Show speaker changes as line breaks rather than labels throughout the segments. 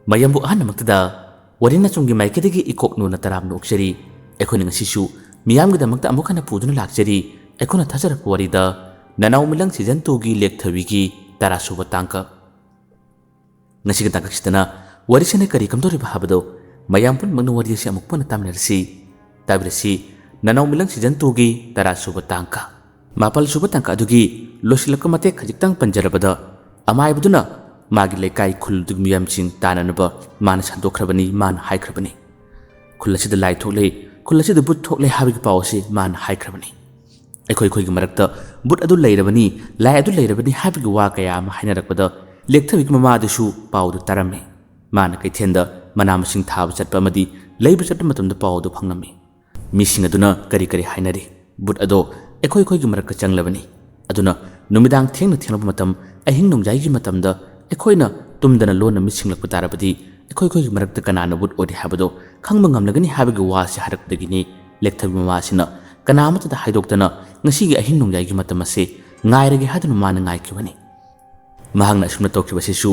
mayambu ahanamaktada warina chunggi maikadagi ikok nuna taram noksari ekhoni ngasisu miyamgidamakta amukhana puduna lakjari ekhona thajarakpa warida nanau milang season 2 gi lek thabigi tarasuba tangka ngasiga tangkaksitana warisane kari kamdori bahabado mayampun mangna wari si amukpana tamnersi tabirasi nanau milang season 2 gi tarasuba tangka mapal suba tangka adugi losilakka mate khajitang panjarabada amaibuduna magi lekai khul dug miyam sing tananaba man sandokhrabani man haikrabani khullasida lai tholei khullasida but tholei habigi pawsi man haikrabani ekhoi khoi gi marakta but adu leirabani lai adu leirabani habigi wa kaya ma hainarakpada lekthabik mama dusu pawdu tarame man kai thenda manam sing thab chatpa madi leibu chatpa matamda pawdu phangnami mising aduna kari kari hainari but ado ekhoi khoi gi marakka changlabani aduna numidang thengna thenglaba matam ahing nongjai gi matamda ekhoi na tumdana lona mising lakpa tarabadi ekhoi khoi gi marakta kanana but odi habado khangba ngamlagani habigi wa si harakdagini lekthabi mama sina kanamata da haidoktana ngasi gi ahing nongjai gi matam ase ngairage haduna mana ngai kiwani mahangna sumna tokhiba sisu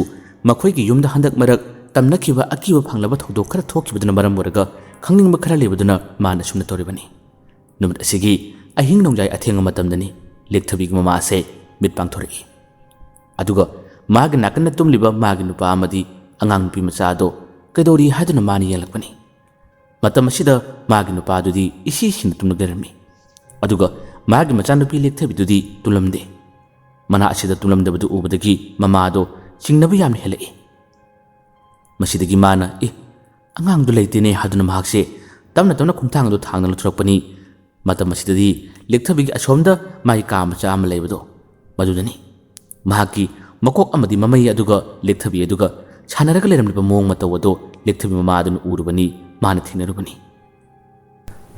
makhoi gi yumda handak marak tamnakhiba akiba phanglaba thodok khara thokibaduna maram waraga khangning khara lebaduna mana sumna toribani numit asigi ahing nongjai athenga matamdani lekthabi gi mama ase mit pangthori aduga magi nakana tumliba magi nupa amadi angang nupi machado kaidori haduna mani yelakpani matam asida magi nupa adudi isi sin tumnagarami aduga magi macha nupi lekthabi dudi tulamde mana asida tulamdabadu ubadagi mamado chingnabu yamni helai masidagi mana angang du leitene haduna mahakse tamna tamna khumthang du thangna thurakpani matam asidadi lekthabi asomda mai ka macha am leibado madudani mahaki makok amadi mamai aduga lekthabi aduga chanaraga leramliba mong matawado lekthabi mama adun urubani mana thinarubani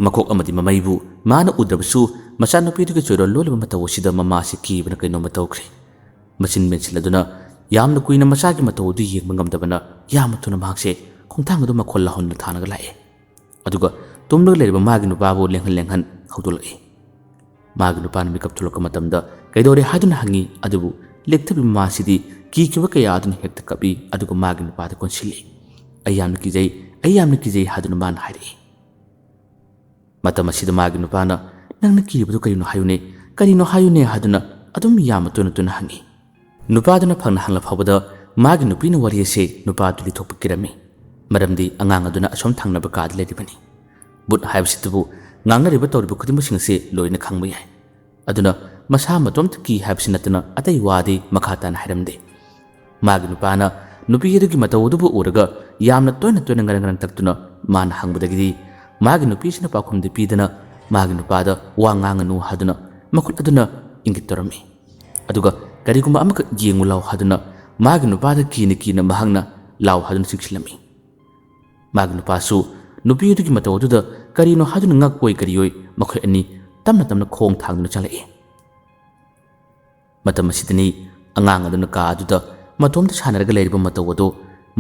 makok amadi mamai bu mana udrabsu macha nupi duga choiro lolba matawosida mama si kibana kaino matawkre machin mensiladuna yamna kuina macha gi matawdu yengba ngamdabana yamathuna mahakse khongthang adu makhol honna thanaga lae aduga tumna leriba magi nupa bu lenghan hawdulai magi nupa na makeup thulaka matamda kaidore haduna hangi adubu lekthabi mama sidi kikiba kaya aduna hekta kabi aduga magi nupa da konsili ayamna kijai haduna man hairi matam asida magi nupa na nangna kibadu karino hayune haduna adum yamatuna tuna hangi nupa duna phangna hangla phawada magi nupi na wari ase nupa duli thokpa kirami maramdi angang aduna asom thangnaba kad leribani but haibsitubu ngangna riba tawriba khudimsing se loina khangba yai aduna masa matom ki haibsinatna atai wadi makhatan hairamde magi nupa na nupi yedugi matawdubu uraga yamna toina ngarang taktuna man hangbadagi magi nupi sina pakhumde pidana magi nupa da wanganganu haduna makul aduna ingittorami aduga kariguma amaka yengu law haduna magi nupa da kina mahangna law haduna siksilami magi nupa su nupi yedugi matawduda karino haduna ngak koi kariyoi makhoi ani tamna khong thangduna chalai matam asidani angang aduna ka aduda matomda sanaraga leiriba matawado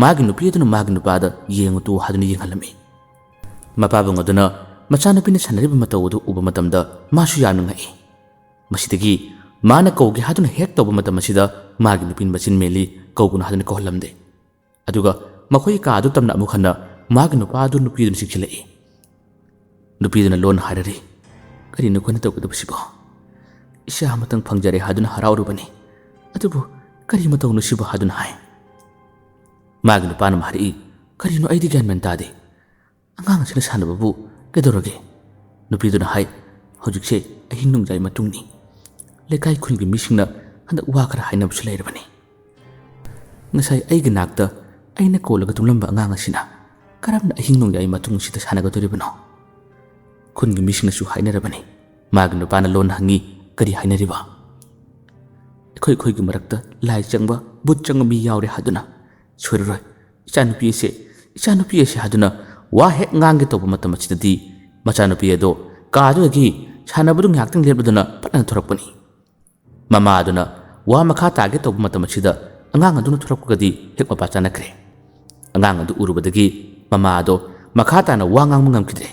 magi nupi aduna magi nupa da yengu tu haduna yenghalami mapabang aduna macha nupi na sanariba matawado uba matamda masu yanu ngai masidagi mana kawgi haduna hek tawba matam asida magi nupin machin meli kawguna haduna kohlamde aduga makhoi ka adu tamna amukhana magi nupa adu nupi aduna sikchilai nupi aduna lon harari kari nukhona tawgadabasibo isha matang phangjare haduna haraurubani adubu kari matawnu sibo haduna hai magi nupa na mahari kari no aidi gyan mentade angang sina sanababu kedorage nupi aduna hai hojikse ahin nungjai matungni lekai khulgi misingna handa wakara haina busula irabani ngasai aiga nakta aina kolaga tumlamba angang asina karamna ahin nungjai matung sita sanaga doribano khungi misingna su haina rabani magi nupa na lon hangi kari haina riba khoi gi marakta lai changba but changmi yaure haduna churroi ichanupi ase haduna wa hek ngange toba matam achidadi machanupi ado kaadu gi chanabudung yaktang lebaduna patna thorakpani mama aduna wa makha tage toba matam achida angang aduna thorakpagadi hek mapa chanakre angang adu urubadagi mama ado makha tana wa ngang ngamkidre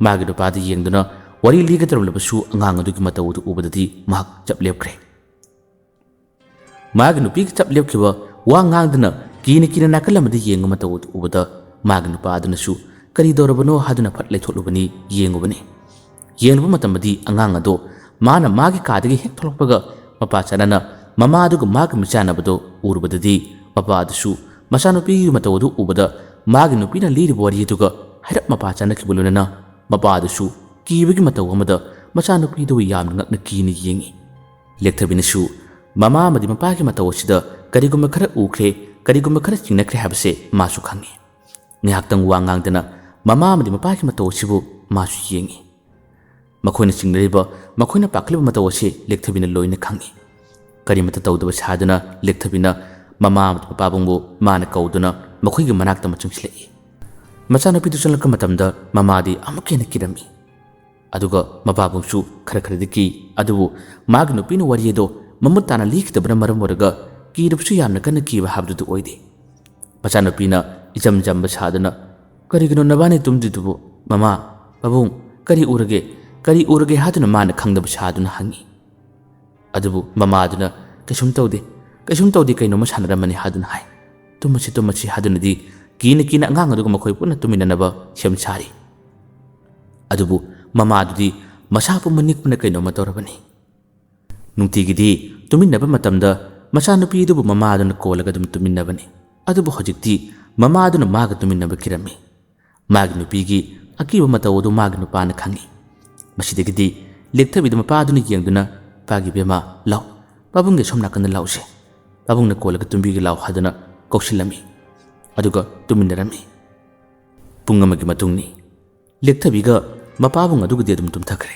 magi nupa da yengduna wari liga tarumlabasu angang adu gi matawdu ubadadi mahak chaplepkre magi nupi chaplepkiba wa ngangdana ꯀꯤꯅ ꯅꯥꯀꯜ ꯑꯃꯗ ꯌꯦꯡꯕ ꯃꯇꯧ ꯎꯕꯗ ꯃꯥꯒꯤ ꯅꯨꯄꯥ ꯑꯗꯨꯅꯁꯨ ꯀꯔꯤ ꯇꯧꯔꯕꯅꯣ ꯍꯥꯏꯗꯨꯅ ꯐꯠ ꯂꯩꯊꯣꯛꯂꯨꯕꯅꯤ ꯌꯦꯡꯉꯨꯕꯅꯤ ꯌꯦꯡꯂꯨꯕ ꯃꯇꯝꯗꯗꯤ ꯑꯉꯥꯡ ꯑꯗꯣ ꯃꯥꯅ ꯃꯥꯒꯤ ꯀꯥꯗꯒꯤ ꯍꯦꯛ ꯊꯣꯛꯂꯛꯄꯒ ꯃꯄꯥ ꯆꯥꯅꯅ ꯃꯃꯥ ꯑꯗꯨꯒ ꯃꯥꯒ ꯃꯤꯆꯥꯟꯅꯕꯗꯣ ꯎꯔꯨꯕꯗꯗꯤ ꯃꯄꯥ ꯑꯗꯨꯁꯨ ꯃꯆꯥꯅꯨꯄꯤꯒꯤ ꯃꯇꯧ ꯑꯗꯨ ꯎꯕꯗ ꯃꯥꯒꯤ ꯅꯨꯄꯤꯅ ꯂꯤꯔꯤꯕ ꯋꯥꯔꯤ ꯑꯗꯨꯒ ꯍꯥꯏꯔꯞ ꯃꯄꯥ ꯆꯥꯅꯈꯤꯕ ꯂꯣꯏꯅꯅ ꯃꯄꯥ ꯑꯗꯨꯁꯨ ꯀꯤꯕꯒꯤ ꯃꯇꯧ ꯑꯃꯗ ꯃꯆꯥꯅꯨꯄꯤꯗꯨ ꯌꯥꯝꯅ ꯉꯛꯅ ꯀꯤꯅ ꯌꯦꯡꯉꯤ ꯂꯦꯛꯊꯕꯤꯅꯁꯨ ꯃꯃꯥ ꯑꯃꯗꯤ ꯃꯄꯥꯒꯤ ꯃꯇꯧ ꯑꯁꯤꯗ ꯀꯔꯤꯒꯨꯝꯕ ꯈꯔ ꯎꯈ꯭ꯔꯦ ꯀꯔꯤꯒꯨꯝꯕ ꯈꯔ ꯆꯤꯡꯅꯈ꯭ꯔꯦ ꯍꯥꯏꯕꯁꯦ ꯃꯥꯁꯨ ꯈꯪꯉꯤ ꯉꯥꯏꯍꯥꯛꯇꯪ ꯋꯥ ꯉꯥꯡꯗꯅ ꯃꯃꯥ ꯑꯃꯗꯤ ꯃꯄꯥꯒꯤ ꯃꯇꯧ ꯑꯁꯤꯕꯨ ꯃꯥꯁꯨ ꯌꯦꯡꯉꯤ ꯃꯈꯣꯏꯅ ꯆꯤꯡꯅꯔꯤꯕ ꯃꯈꯣꯏꯅ ꯄꯥꯈꯠꯂꯤꯕ ꯃꯇꯧ ꯑꯁꯤ ꯂꯦꯛꯊꯕꯤꯅ ꯂꯣꯏꯅ ꯈꯪꯉꯤ ꯀꯔꯤꯃꯠꯇ ꯇꯧꯗꯕ ꯁꯥꯗꯨꯅ ꯂꯦꯛꯊꯕꯤꯅ ꯃꯃꯥ ꯑꯃꯗꯤ ꯃꯄꯥꯕꯨꯡꯕꯨ ꯃꯥꯅ ꯀꯧꯗꯨꯅ ꯃꯈꯣꯏꯒꯤ ꯃꯅꯥꯛꯇ ꯆꯪꯁꯤꯜꯂꯛꯏ ꯃꯆꯥꯅꯨꯄꯤꯗꯨ ꯆꯪꯂꯛꯄ ꯃꯇꯝꯗ ꯃꯃꯥꯗꯤ ꯑꯃꯨꯛ ꯍꯦꯟꯅ ꯀꯤꯔꯝꯃꯤ ꯑꯗꯨꯒ ꯃꯄꯥꯕꯨꯡꯁꯨ ꯈꯔꯗꯤ ꯀꯤ ꯑꯗꯨꯕꯨ ꯃꯥꯒꯤ ꯅꯨꯄꯤꯅ ꯋꯥꯔꯤ ꯑꯗꯣ ꯃꯃꯨꯠ ꯇꯥꯅ ꯂꯤꯈꯤꯗꯕꯅ ꯃꯔꯝ ꯑꯣꯏꯔꯒ ꯀꯤꯔꯕꯁꯨ ꯌꯥꯝꯅ ꯀꯟꯅ ꯀꯤꯕ ꯍꯥꯏꯕꯗꯨ ꯑꯣꯏꯗꯦ ꯃꯆꯥꯅꯨꯄꯤꯅ ꯏꯆꯝ ꯆꯝꯕ ꯁꯥꯗꯨꯅ ꯀꯔꯤꯒꯤꯅꯣ ꯅꯕꯥꯅꯤ ꯇꯨꯝꯗ꯭ꯔꯤꯗꯨꯕꯨ ꯃꯃꯥ ꯄꯥꯕꯨꯡ ꯀꯔꯤ ꯎꯔꯒꯦ ꯍꯥꯏꯗꯨꯅ ꯃꯥꯅ ꯈꯪꯗꯕ ꯁꯥꯗꯨꯅ ꯍꯪꯉꯤ ꯑꯗꯨꯕꯨ ꯃꯃꯥꯗꯨꯅ ꯀꯩꯁꯨꯝ ꯇꯧꯗꯦ ꯀꯩꯅꯣꯝꯃ ꯁꯥꯟꯅꯔꯝꯃꯅꯤ ꯍꯥꯏꯗꯨꯅ ꯍꯥꯏ ꯇꯨꯝꯃꯁꯤ ꯍꯥꯏꯗꯨꯅꯗꯤ ꯀꯤꯅ ꯑꯉꯥꯡ ꯑꯗꯨꯒ ꯃꯈꯣꯏ ꯄꯨꯟꯅ ꯇꯨꯃꯤꯟꯅꯅꯕ ꯁꯦꯝ ꯁꯥꯔꯤ ꯑꯗꯨꯕꯨ ꯃꯃꯥꯗꯨꯗꯤ ꯃꯁꯥ ꯄꯨꯝꯕ ꯅꯤꯛꯄꯅ ꯀꯩꯅꯣꯝꯃ ꯇꯧꯔꯕꯅꯤ ꯅꯨꯡꯇꯤꯒꯤꯗꯤ ꯇꯨꯃꯤꯟꯅꯕ ꯃꯇꯝꯗ ꯃꯆꯥꯅꯨꯄꯤꯗꯨꯕꯨ ꯃꯃꯥꯗꯨꯅ ꯀꯣꯜꯂꯒ ꯑꯗꯨꯝ ꯇꯨꯃꯤꯟꯅꯕꯅꯤ ꯑꯗꯨꯕꯨ ꯍꯧꯖꯤꯛꯇꯤ ꯃꯃꯥꯗꯨꯅ ꯃꯥꯒ ꯇꯨꯃꯤꯟꯅꯕ ꯀꯤꯔꯝꯃꯤ ꯃꯥꯒꯤ ꯅꯨꯄꯤꯒꯤ ꯑꯀꯤꯕ ꯃꯇꯧ ꯑꯗꯨ ꯃꯥꯒꯤ ꯅꯨꯄꯥꯅ ꯈꯪꯉꯤ ꯃꯁꯤꯗꯒꯤꯗꯤ ꯂꯦꯛꯊꯕꯤꯗ ꯃꯄꯥꯗꯨꯅ ꯌꯦꯡꯗꯨꯅ ꯄꯥꯒꯤ ꯕꯦꯃꯥ ꯂꯥꯎ ꯄꯥꯕꯨꯡꯒꯤ ꯁꯣꯝ ꯅꯥꯀꯟꯗ ꯂꯥꯎꯁꯦ ꯄꯥꯕꯨꯡꯅ ꯀꯣꯜꯂꯒ ꯇꯨꯝꯕꯤꯒꯦ ꯂꯥꯎ ꯍꯥꯏꯗꯨꯅ ꯀꯧꯁꯤꯜꯂꯝꯃꯤ ꯑꯗꯨꯒ ꯇꯨꯃꯤꯟꯅꯔꯝꯃꯤ ꯄꯨꯡ ꯑꯃꯒꯤ ꯃꯇꯨꯡꯅꯤ ꯂꯦꯛꯊꯕꯤꯒ ꯃꯄꯥꯕꯨꯡ ꯑꯗꯨꯒꯗꯤ ꯑꯗꯨꯝ ꯇꯨꯝꯊꯈ꯭ꯔꯦ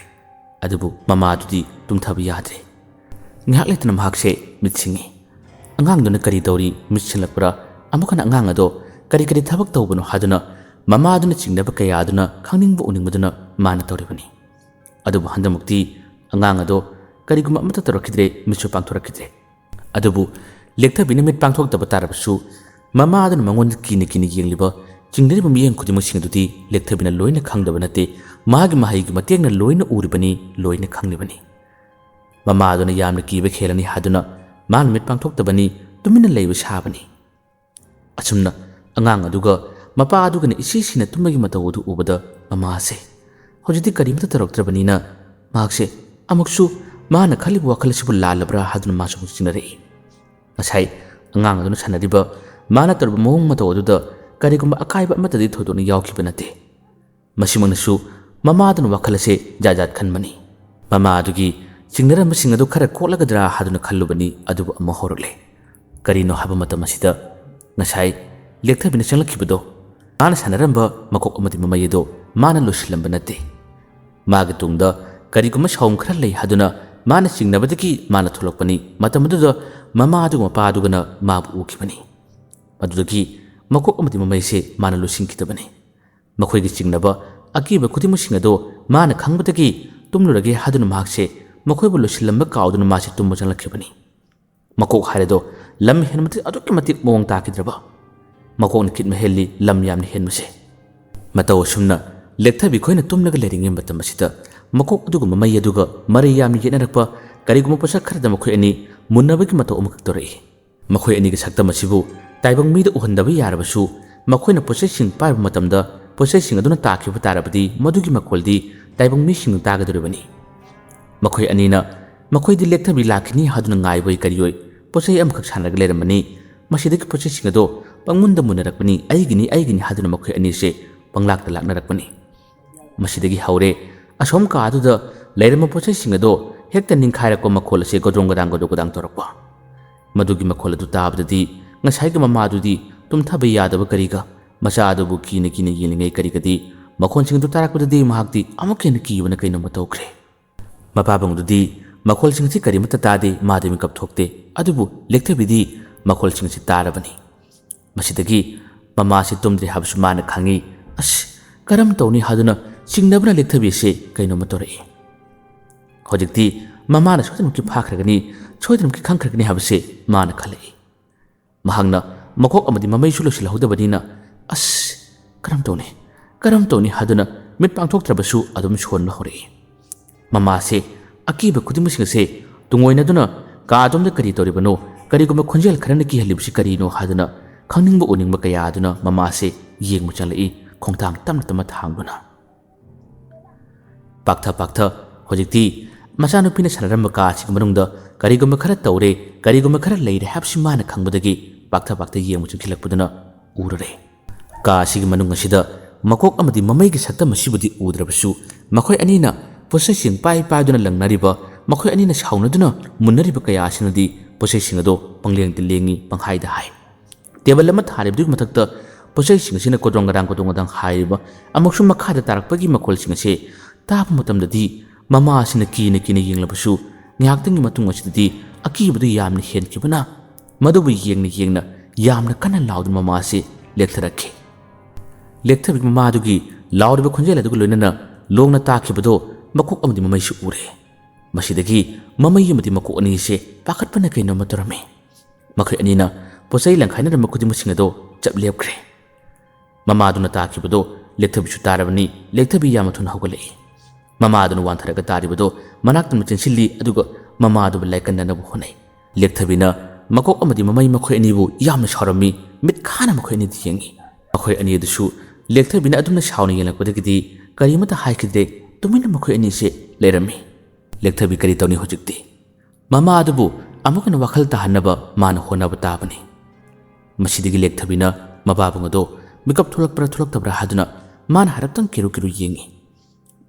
ꯑꯗꯨꯕꯨ ꯃꯃꯥꯗꯨꯗꯤ ꯇꯨꯝꯊꯕ ꯌꯥꯗ꯭ꯔꯦ ꯉꯥꯏꯍꯥꯛ ꯂꯩꯇꯅ ꯃꯍꯥꯛꯁꯦ ꯃꯤꯠ ꯁꯤꯡꯉꯤ ꯑꯉꯥꯡꯗꯨꯅ ꯀꯔꯤ ꯇꯧꯔꯤ ꯃꯤꯠ ꯁꯤꯡꯂꯛꯄ꯭ꯔꯥ ꯑꯃꯨꯛ ꯍꯟꯅ ꯑꯉꯥꯡ ꯑꯗꯣ ꯀꯔꯤ ꯊꯕꯛ ꯇꯧꯕꯅꯣ ꯍꯥꯏꯗꯨꯅ ꯃꯃꯥꯗꯨꯅ ꯆꯤꯡꯅꯕ ꯀꯌꯥꯗꯨꯅ ꯈꯪꯅꯤꯡꯕ ꯎꯅꯤꯡꯕꯗꯨꯅ ꯃꯥꯅ ꯇꯧꯔꯤꯕꯅꯤ ꯑꯗꯨꯕꯨ ꯍꯟꯗꯛꯃꯛꯇꯤ ꯑꯉꯥꯡ ꯑꯗꯣ ꯀꯔꯤꯒꯨꯝꯕ ꯑꯃꯠꯇ ꯇꯧꯔꯛꯈꯤꯗ꯭ꯔꯦ ꯃꯤꯠꯁꯨ ꯄꯥꯡꯊꯣꯔꯛꯈꯤꯗ꯭ꯔꯦ ꯑꯗꯨꯕꯨ ꯂꯦꯛꯊꯕꯤꯅ ꯃꯤꯠ ꯄꯥꯡꯊꯣꯛꯇꯕ ꯇꯥꯔꯕꯁꯨ ꯃꯃꯥꯗꯨꯅ ꯃꯉꯣꯟꯗ ꯀꯤꯅ ꯌꯦꯡꯂꯤꯕ ꯆꯤꯡꯅꯔꯤꯕ ꯃꯤꯠꯌꯦꯡ ꯈꯨꯗꯤꯡꯃꯛꯁꯤꯡ ꯑꯗꯨꯗꯤ ꯂꯦꯛꯊꯕꯤꯅ ꯂꯣꯏꯅ ꯈꯪꯗꯕ ꯅꯠꯇꯦ ꯃꯥꯒꯤ ꯃꯍꯩꯒꯤ ꯃꯇꯦꯡꯅ ꯂꯣꯏꯅ ꯎꯔꯤꯕꯅꯤ ꯂꯣꯏꯅ ꯈꯪꯂꯤꯕꯅꯤ ꯃꯃꯥꯗꯨꯅ ꯌꯥꯝꯅ ꯀꯤꯕ ꯈꯦꯂꯅꯤ ꯍꯥꯏꯗꯨꯅ ꯃꯥꯅ ꯃꯤꯠ ꯄꯥꯡꯊꯣꯛꯇꯕꯅꯤ ꯇꯨꯃꯤꯟꯅ ꯂꯩꯕ ꯁꯥꯕꯅꯤ ꯑꯁꯨꯝꯅ ꯑꯉꯥꯡ ꯑꯗꯨꯒ ꯃꯄꯥ ꯑꯗꯨꯒꯅ ꯏꯁꯤꯁꯤꯅ ꯇꯨꯝꯕꯒꯤ ꯃꯇꯧ ꯑꯗꯨ ꯎꯕꯗ ꯃꯃꯥꯁꯦ ꯍꯧꯖꯤꯛꯇꯤ ꯀꯔꯤꯃꯠꯇ ꯇꯧꯔꯛꯇ꯭ꯔꯕꯅꯤꯅ ꯃꯍꯥꯛꯁꯦ ꯑꯃꯨꯛꯁꯨ ꯃꯥꯅ ꯈꯜꯂꯤꯕ ꯋꯥꯈꯜ ꯑꯁꯤꯕꯨ ꯂꯥꯜꯂꯕ꯭ꯔꯥ ꯍꯥꯏꯗꯨꯅ ꯃꯥꯁꯨ ꯑꯃꯨꯛ ꯆꯤꯡꯅꯔꯛꯏ ꯉꯁꯥꯏ ꯑꯉꯥꯡ ꯑꯗꯨꯅ ꯁꯥꯟꯅꯔꯤꯕ ꯃꯥꯅ ꯇꯧꯔꯤꯕ ꯃꯑꯣꯡ ꯃꯇꯧ ꯑꯗꯨꯗ ꯀꯔꯤꯒꯨꯝꯕ ꯑꯀꯥꯏꯕ ꯑꯃꯠꯇꯗꯤ ꯊꯣꯏꯗꯣꯛꯅ ꯌꯥꯎꯈꯤꯕ ꯅꯠꯇꯦ ꯃꯁꯤꯃꯛꯅꯁꯨ ꯃꯃꯥꯗꯨꯅ ꯋꯥꯈꯜ ꯑꯁꯦ ꯖꯥꯠ ꯈꯟꯕꯅꯤ ꯃꯃꯥ ꯑꯗꯨꯒꯤ ꯆꯤꯡꯅꯔꯝꯕꯁꯤꯡ ꯑꯗꯨ ꯈꯔ ꯀꯣꯠꯂꯒꯗ꯭ꯔꯥ ꯍꯥꯏꯗꯨꯅ ꯈꯜꯂꯨꯕꯅꯤ ꯑꯗꯨꯕꯨ ꯑꯃꯨꯛ ꯍꯧꯔꯛꯂꯦ ꯀꯔꯤꯅꯣ ꯍꯥꯏꯕ ꯃꯇꯝ ꯑꯁꯤꯗ ꯉꯁꯥꯏ ꯂꯦꯛꯊꯕꯤꯅ ꯆꯪꯂꯛꯈꯤꯕꯗꯣ ꯃꯥꯅ ꯁꯥꯟꯅꯔꯝꯕ ꯃꯀꯣꯛ ꯑꯃꯗꯤ ꯃꯃꯩ ꯑꯗꯣ ꯃꯥꯅ ꯂꯣꯏꯁꯤꯜꯂꯝꯕ ꯅꯠꯇꯦ ꯃꯥꯒꯤ ꯇꯨꯡꯗ ꯀꯔꯤꯒꯨꯝꯕ ꯁꯥꯎꯝ ꯈꯔ ꯂꯩ ꯍꯥꯏꯗꯨꯅ ꯃꯥꯅ ꯆꯤꯡꯅꯕꯗꯒꯤ ꯃꯥꯅ ꯊꯣꯛꯂꯛꯄꯅꯤ ꯃꯇꯝ ꯑꯗꯨꯗ ꯃꯃꯥ ꯑꯗꯨꯒ ꯃꯄꯥ ꯑꯗꯨꯒꯅ ꯃꯥꯕꯨ ꯎꯈꯤꯕꯅꯤ ꯃꯗꯨꯗꯒꯤ ꯃꯀꯣꯛ ꯑꯃꯗꯤ ꯃꯃꯩꯁꯦ ꯃꯥꯅ ꯂꯣꯏꯁꯤꯟꯈꯤꯗꯕꯅꯤ ꯃꯈꯣꯏꯒꯤ ꯆꯤꯡꯅꯕ ꯑꯀꯤꯕ ꯈꯨꯗꯤꯡꯃꯛꯁꯤꯡ ꯑꯗꯣ ꯃꯥꯅ ꯈꯪꯕꯗꯒꯤ ꯇꯨꯝꯂꯨꯔꯒꯦ ꯍꯥꯏꯗꯨꯅ ꯃꯍꯥꯛꯁꯦ ꯃꯈꯣꯏꯕꯨ ꯂꯣꯏꯁꯤꯜꯂꯝꯕ ꯀꯥꯎꯗꯨꯅ ꯃꯥꯁꯦ ꯇꯨꯝꯕ ꯆꯪꯂꯛꯈꯤꯕꯅꯤ ꯃꯀꯣꯛ ꯍꯥꯏꯔꯗꯣ ꯂꯝ ꯍꯦꯟꯕꯗꯤ ꯑꯗꯨꯛꯀꯤ ꯃꯇꯤꯛ ꯃꯑꯣꯡ ꯇꯥꯈꯤꯗ꯭ꯔꯕ ꯃꯀꯣꯛꯅ ꯈꯤꯠꯃ ꯍꯦꯜꯂꯤ ꯂꯝ ꯌꯥꯝꯅ ꯍꯦꯟꯕꯁꯦ ꯃꯇꯧ ꯑꯁꯨꯝꯅ ꯂꯦꯛꯊꯕꯤ ꯈꯣꯏꯅ ꯇꯨꯝꯂꯒ ꯂꯩꯔꯤꯉꯩ ꯃꯇꯝ ꯑꯁꯤꯗ ꯃꯀꯣꯛ ꯑꯗꯨꯒ ꯃꯃꯩ ꯑꯗꯨꯒ ꯃꯔꯩ ꯌꯥꯝꯅ ꯌꯦꯠꯅꯔꯛꯄ ꯀꯔꯤꯒꯨꯝꯕ ꯄꯣꯠꯁꯛ ꯈꯔꯗ ꯃꯈꯣꯏ ꯑꯅꯤ ꯃꯨꯟꯅꯕꯒꯤ ꯃꯇꯧ ꯑꯃꯈꯛ ꯇꯧꯔꯛꯏ ꯃꯈꯣꯏ ꯑꯅꯤꯒꯤ ꯁꯛꯇꯝ ꯑꯁꯤꯕꯨ ꯇꯥꯏꯕꯪ ꯃꯤꯗ ꯎꯍꯟꯗꯕ ꯌꯥꯔꯕꯁꯨ ꯃꯈꯣꯏꯅ ꯄꯣꯠꯆꯩꯁꯤꯡ ꯄꯥꯏꯕ ꯃꯇꯝꯗ ꯄꯣꯠꯆꯩꯁꯤꯡ ꯑꯗꯨꯅ ꯇꯥꯈꯤꯕ ꯇꯥꯔꯕꯗꯤ ꯃꯗꯨꯒꯤ ꯃꯈꯣꯜꯗꯤ ꯇꯥꯏꯕꯪ ꯃꯤꯁꯤꯡꯅ ꯇꯥꯒꯗꯧꯔꯤꯕꯅꯤ ꯃꯈꯣꯏ ꯑꯅꯤꯅ ꯃꯈꯣꯏꯗꯤ ꯂꯦꯛꯊꯕꯤ ꯂꯥꯛꯈꯤꯅꯤ ꯍꯥꯏꯗꯨꯅ ꯉꯥꯏꯕꯣꯏ ꯀꯔꯤꯌꯣꯏ ꯄꯣꯠꯆꯩ ꯑꯃꯈꯛ ꯁꯥꯟꯅꯔꯒ ꯂꯩꯔꯝꯕꯅꯤ ꯃꯁꯤꯗꯒꯤ ꯄꯣꯠꯆꯩꯁꯤꯡ ꯑꯗꯣ ꯄꯪꯃꯨꯟꯗ ꯃꯨꯟꯅꯔꯛꯄꯅꯤ ꯑꯩꯒꯤꯅꯤ ꯍꯥꯏꯗꯨꯅ ꯃꯈꯣꯏ ꯑꯅꯤꯁꯦ ꯄꯪꯂꯥꯛꯇ ꯂꯥꯛꯅꯔꯛꯄꯅꯤ ꯃꯁꯤꯗꯒꯤ ꯍꯧꯔꯦ ꯑꯁꯣꯝ ꯀꯥ ꯑꯗꯨꯗ ꯂꯩꯔꯝꯕ ꯄꯣꯠꯆꯩꯁꯤꯡ ꯑꯗꯣ ꯍꯦꯛꯇ ꯅꯤꯡꯈꯥꯏꯔꯛꯄ ꯃꯈꯣꯜ ꯑꯁꯦ ꯒꯣꯗ꯭ꯔꯣꯡ ꯒꯗꯥꯡ ꯇꯧꯔꯛꯄ ꯃꯗꯨꯒꯤ ꯃꯈꯣꯜ ꯑꯗꯨ ꯇꯥꯕꯗꯗꯤ ꯉꯁꯥꯏꯒꯤ ꯃꯃꯥꯗꯨꯗꯤ ꯇꯨꯝꯊꯕ ꯌꯥꯗꯕ ꯀꯔꯤꯒ ꯃꯆꯥ ꯑꯗꯨꯕꯨ ꯀꯤꯅ ꯌꯦꯡꯂꯤꯉꯩ ꯀꯔꯤꯒꯗꯤ ꯃꯈꯣꯜꯁꯤꯡ ꯑꯗꯨ ꯇꯥꯔꯛꯄꯗꯗꯤ ꯃꯍꯥꯛꯇꯤ ꯑꯃꯨꯛ ꯍꯦꯟꯅ ꯀꯤꯕꯅ ꯀꯩꯅꯣꯝꯃ ꯇꯧꯈ꯭ꯔꯦ ꯃꯄꯥꯕꯨꯡꯗꯨꯗꯤ ꯃꯈꯣꯜꯁꯤꯡꯁꯤ ꯀꯔꯤꯃꯠꯇ ꯇꯥꯗꯦ ꯃꯥꯗꯤ ꯃꯤꯀꯞ ꯊꯣꯛꯇꯦ ꯑꯗꯨꯕꯨ ꯂꯦꯛꯊꯕꯤꯗꯤ ꯃꯈꯣꯜꯁꯤꯡꯁꯤ ꯇꯥꯔꯕꯅꯤ ꯃꯁꯤꯗꯒꯤ ꯃꯃꯥꯁꯤ ꯇꯨꯝꯗ꯭ꯔꯦ ꯍꯥꯏꯕꯁꯨ ꯃꯥꯅ ꯈꯪꯉꯤ ꯑꯁ ꯀꯔꯝ ꯇꯧꯅꯤ ꯍꯥꯏꯗꯨꯅ ꯆꯤꯡꯅꯕꯅ ꯂꯦꯛꯊꯕꯤꯁꯦ ꯀꯩꯅꯣꯝꯃ ꯇꯧꯔꯛꯏ ꯍꯧꯖꯤꯛꯇꯤ ꯃꯃꯥꯅ ꯁꯣꯏꯗꯅꯃꯛꯀꯤ ꯐꯥꯈ꯭ꯔꯒꯅꯤ ꯁꯣꯏꯗꯅꯃꯛꯀꯤ ꯈꯪꯈ꯭ꯔꯒꯅꯤ ꯍꯥꯏꯕꯁꯦ ꯃꯥꯅ ꯈꯜꯂꯛꯏ ꯃꯍꯥꯛꯅ ꯃꯀꯣꯛ ꯑꯃꯗꯤ ꯃꯃꯩꯁꯨ ꯂꯣꯏꯁꯤꯜꯍꯧꯗꯕꯅꯤꯅ ꯑꯁ ꯀꯔꯝ ꯇꯧꯅꯤ ꯍꯥꯏꯗꯨꯅ ꯃꯤꯠ ꯄꯥꯡꯊꯣꯛꯇ꯭ꯔꯕꯁꯨ ꯑꯗꯨꯝ ꯁꯣꯟꯕ ꯍꯧꯔꯛꯏ ꯃꯃꯥꯁꯦ ꯑꯀꯤꯕ ꯈꯨꯗꯤꯡꯃꯛꯁꯤꯡ ꯑꯁꯦ ꯇꯨꯡꯑꯣꯏꯅꯗꯨꯅ ꯀꯥ ꯑꯗꯣꯝꯗ ꯀꯔꯤ ꯇꯧꯔꯤꯕꯅꯣ ꯀꯔꯤꯒꯨꯝꯕ ꯈꯣꯟꯖꯦꯜ ꯈꯔꯅ ꯀꯤꯍꯜꯂꯤꯕꯁꯤ ꯀꯔꯤꯅꯣ ꯍꯥꯏꯗꯨꯅ ꯈꯪꯅꯤꯡꯕ ꯎꯅꯤꯡꯕ ꯀꯌꯥ ꯑꯗꯨꯅ ꯃꯃꯥꯁꯦ ꯌꯦꯡꯕ ꯆꯪꯂꯛꯏ ꯈꯣꯡꯊꯥꯡ ꯇꯞꯅ ꯇꯞꯅ ꯊꯥꯡꯗꯨꯅ ꯄꯥꯛꯊ ꯍꯧꯖꯤꯛꯇꯤ ꯃꯆꯥꯅꯨꯄꯤꯅ ꯁꯥꯟꯅꯔꯝꯕ ꯀꯥ ꯑꯁꯤꯒꯤ ꯃꯅꯨꯡꯗ ꯀꯔꯤꯒꯨꯝꯕ ꯈꯔ ꯇꯧꯔꯦ ꯀꯔꯤꯒꯨꯝꯕ ꯈꯔ ꯂꯩꯔꯦ ꯍꯥꯏꯕꯁꯤ ꯃꯥꯅ ꯈꯪꯕꯗꯒꯤ ꯄꯥꯛꯊ ꯌꯦꯡꯕ ꯆꯪꯁꯤꯜꯂꯛꯄꯗꯨꯅ ꯎꯔꯔꯦ ꯀꯥ ꯑꯁꯤꯒꯤ ꯃꯅꯨꯡ ꯑꯁꯤꯗ ꯃꯀꯣꯛ ꯑꯃꯗꯤ ꯃꯃꯩꯒꯤ ꯁꯛꯇꯝ ꯑꯁꯤꯕꯨꯗꯤ ꯎꯗ꯭ꯔꯕꯁꯨ ꯃꯈꯣꯏ ꯑꯅꯤꯅ ꯄꯣꯠꯆꯩꯁꯤꯡ ꯄꯥꯏꯗꯨꯅ ꯂꯪꯅꯔꯤꯕ ꯃꯈꯣꯏ ꯑꯅꯤꯅ ꯁꯥꯎꯅꯗꯨꯅ ꯃꯨꯟꯅꯔꯤꯕ ꯀꯌꯥ ꯑꯁꯤꯅꯗꯤ ꯄꯣꯠꯆꯩꯁꯤꯡ ꯑꯗꯣ ꯄꯪꯂꯦꯡꯗ ꯂꯦꯡꯉꯤ ꯄꯪꯍꯥꯏꯗ ꯍꯥꯏ ꯇꯦꯕꯜ ꯑꯃ ꯊꯥꯔꯤꯕꯗꯨꯒꯤ ꯃꯊꯛꯇ ꯄꯣꯠꯆꯩꯁꯤꯡ ꯑꯁꯤꯅ ꯀꯣꯗꯣꯡ ꯒꯗꯥꯡ ꯍꯥꯏꯔꯤꯕ ꯑꯃꯁꯨꯡ ꯃꯈꯥꯗ ꯇꯥꯔꯛꯄꯒꯤ ꯃꯈꯣꯜꯁꯤꯡ ꯑꯁꯤ ꯇꯥꯕ ꯃꯇꯝꯗꯗꯤ ꯃꯃꯥ ꯑꯁꯤꯅ ꯀꯤꯅ ꯌꯦꯡꯂꯕꯁꯨ ꯉꯥꯏꯍꯥꯛꯇꯪꯒꯤ ꯃꯇꯨꯡ ꯑꯁꯤꯗꯗꯤ ꯑꯀꯤꯕꯗꯨ ꯌꯥꯝꯅ ꯍꯦꯟꯈꯤꯕꯅ ꯃꯗꯨꯕꯨ ꯌꯦꯡꯅ ꯌꯥꯝꯅ ꯀꯟꯅ ꯂꯥꯎꯗꯨꯅ ꯃꯃꯥ ꯑꯁꯤ ꯂꯦꯛꯊꯔꯛꯈꯤ ꯂꯦꯛꯊꯕꯤꯒꯤ ꯃꯃꯥꯗꯨꯒꯤ ꯂꯥꯎꯔꯤꯕ ꯈꯣꯟꯖꯦꯜ ꯑꯗꯨꯒ ꯂꯣꯏꯅꯅ ꯂꯣꯡꯅ ꯇꯥꯈꯤꯕꯗꯣ ꯃꯀꯣꯛ ꯑꯃꯗꯤ ꯃꯃꯩꯁꯨ ꯎꯔꯦ ꯃꯁꯤꯗꯒꯤ ꯃꯃꯩ ꯑꯃꯗꯤ ꯃꯀꯣꯛ ꯑꯅꯤꯁꯦ ꯄꯥꯈꯠꯄꯅ ꯀꯩꯅꯣꯝꯃ ꯇꯧꯔꯝꯃꯤ ꯃꯈꯣꯏ ꯑꯅꯤꯅ ꯄꯣꯠꯆꯩ ꯂꯪꯈꯥꯏꯅꯔꯝꯕ ꯈꯨꯗꯤꯡꯃꯛꯁꯤꯡ ꯑꯗꯣ ꯆꯞ ꯂꯦꯞꯈ꯭ꯔꯦ ꯃꯃꯥꯗꯨꯅ ꯇꯥꯈꯤꯕꯗꯣ ꯂꯦꯛꯊꯕꯤꯁꯨ ꯇꯥꯔꯕꯅꯤ ꯂꯦꯛꯊꯕꯤ ꯌꯥꯝꯅ ꯊꯨꯅ ꯍꯧꯒꯠꯂꯛꯏ ꯃꯃꯥꯗꯨꯅ ꯋꯥꯟꯊꯔꯒ ꯇꯥꯔꯤꯕꯗꯣ ꯃꯅꯥꯛꯇ ꯆꯦꯟꯁꯤꯜꯂꯤ ꯑꯗꯨꯒ ꯃꯃꯥꯗꯨꯕꯨ ꯂꯥꯏꯀꯟꯅꯅꯕ ꯍꯣꯠꯅꯩ ꯂꯦꯛꯊꯕꯤꯅ ꯃꯀꯣꯛ ꯑꯃꯗꯤ ꯃꯃꯩ ꯃꯈꯣꯏ ꯑꯅꯤꯕꯨ ꯌꯥꯝꯅ ꯁꯥꯎꯔꯝꯃꯤ ꯃꯤꯠ ꯈꯥꯅ ꯃꯈꯣꯏ ꯑꯅꯤꯗ ꯌꯦꯡꯉꯤ ꯃꯈꯣꯏ ꯑꯅꯤ ꯑꯗꯨꯁꯨ ꯂꯦꯛꯊꯕꯤꯅ ꯑꯗꯨꯝꯅ ꯁꯥꯎꯅ ꯌꯦꯡꯂꯛꯄꯗꯒꯤꯗꯤ ꯀꯔꯤꯃꯠꯇ ꯍꯥꯏꯈꯤꯗꯦ ꯇꯨꯃꯤꯟꯅ ꯃꯈꯣꯏ ꯑꯅꯤꯁꯦ ꯂꯩꯔꯝꯃꯤ ꯂꯦꯛꯊꯕꯤ ꯀꯔꯤ ꯇꯧꯅꯤ ꯍꯧꯖꯤꯛꯇꯤ ꯃꯃꯥ ꯑꯗꯨꯕꯨ ꯑꯃꯨꯛꯀ ꯋꯥꯈꯜ ꯇꯥꯍꯟꯅꯕ ꯃꯥꯅ ꯍꯣꯠꯅꯕ ꯇꯥꯕꯅꯤ ꯃꯁꯤꯗꯒꯤ ꯂꯦꯛꯊꯕꯤꯅ ꯃꯄꯥꯕꯨꯡ ꯑꯗꯣ ꯃꯤꯀꯞ ꯊꯣꯛꯂꯛꯇꯕ꯭ꯔꯥ ꯍꯥꯏꯗꯨꯅ ꯃꯥꯅ ꯍꯥꯏꯔꯞꯇꯪ ꯀꯤꯔꯨ ꯌꯦꯡꯉꯤ